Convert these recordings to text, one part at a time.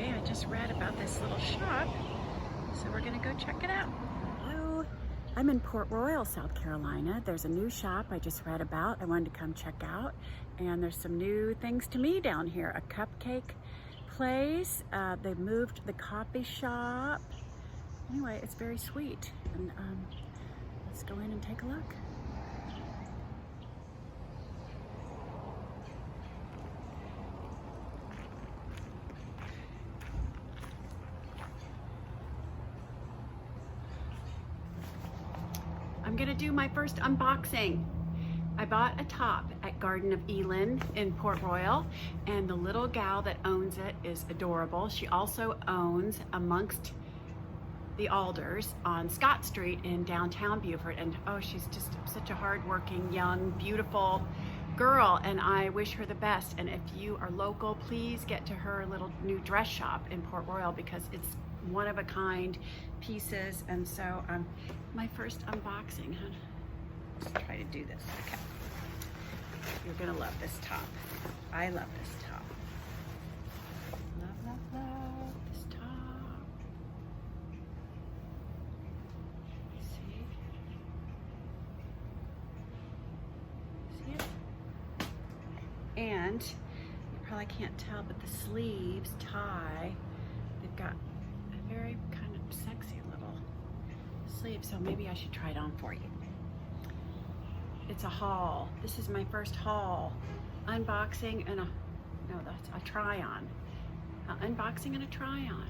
anyway, I just read about this little shop, so we're gonna go check it out. Hello, I'm in Port Royal, South Carolina. There's a new shop I just read about. I wanted to come check out, and there's some new things to me down here. A cupcake place. They moved the coffee shop. Anyway, it's very sweet, and let's go in and take a look. I'm gonna do my first unboxing. I bought a top at Garden of Elin in Port Royal, and the little gal that owns it is adorable. She also owns Amongst the Alders on Scott Street in downtown Beaufort, and oh, she's just such a hardworking, young, beautiful girl, and I wish her the best. And if you are local, please get to her little new dress shop in Port Royal, because it's one of a kind pieces. And so my first unboxing, huh? Let's try to do this. Okay, you're gonna love this top. I love this top. Love this top. See it? And you probably can't tell, but the sleeves tie, they've got a very kind of sexy little sleeve, so maybe I should try it on for you. It's a haul. This is my first haul. Unboxing and that's a try on. Unboxing and a try on.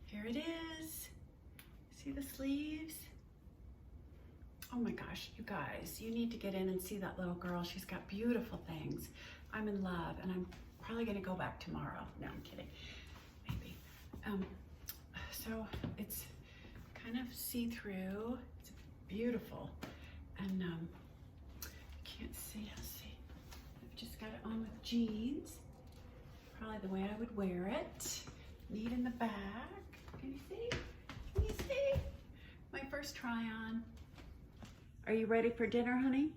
Here it is. See the sleeves? Oh my gosh, you guys, you need to get in and see that little girl. She's got beautiful things. I'm in love, and I'm probably gonna go back tomorrow. No, I'm kidding, maybe. So it's kind of see-through. It's beautiful, and you can't see. Let's see. I've just got it on with jeans. Probably the way I would wear it. Neat in the back. Can you see? Can you see? My first try-on. Are you ready for dinner, honey?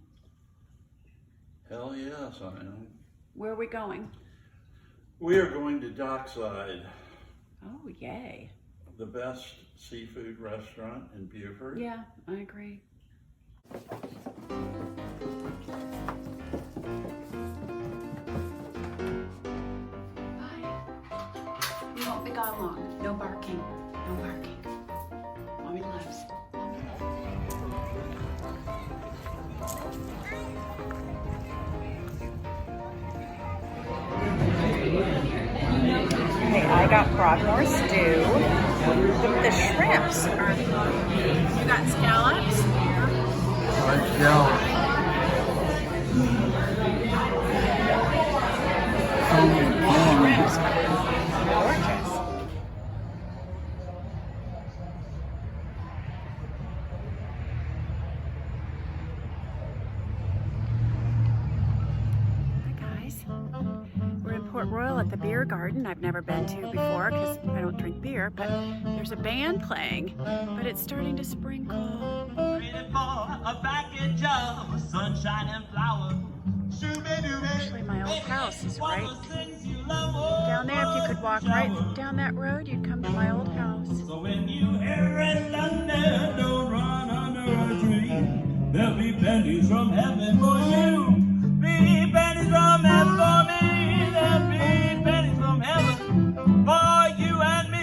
Hell yes, I am. Where are we going? We are going to Dockside. Oh, yay. The best seafood restaurant in Beaufort. Yeah, I agree. Bye. We won't be gone long. No barking. No barking. Mommy loves. Mommy Okay, I got Broadmoor stew. The shrimps are, you got scallops? Let's go. Shrimps are gorgeous. Hi guys. We're in Port Royal at the beer garden. I've never been to before because I don't drink beer, but there's a band playing, but it's starting to sprinkle. Ready for a package of sunshine and flowers. Actually, my old house is right down there. If you could walk right down that road, you'd come to my old house. So when you hear it thunder, don't run under a tree. There'll be pennies from heaven for you. Be pennies from heaven for me. There'll be pennies from heaven for you and me.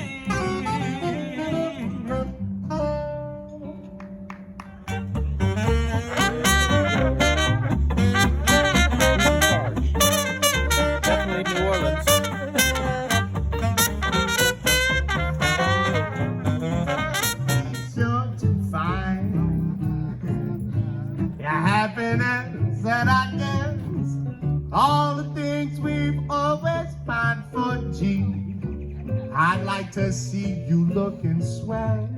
Definitely New Orleans. Sure to find your happiness, and I guess all the things we've always found for G. I'd like to see you looking swell,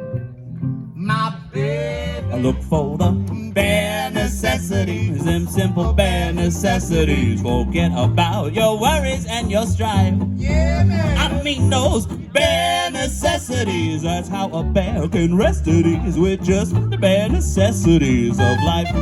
my baby. I look for the bare necessities, them simple bare necessities. Forget about your worries and your strife. Yeah, man. I mean those bare necessities. That's how a bear can rest at ease with just the bare necessities of life.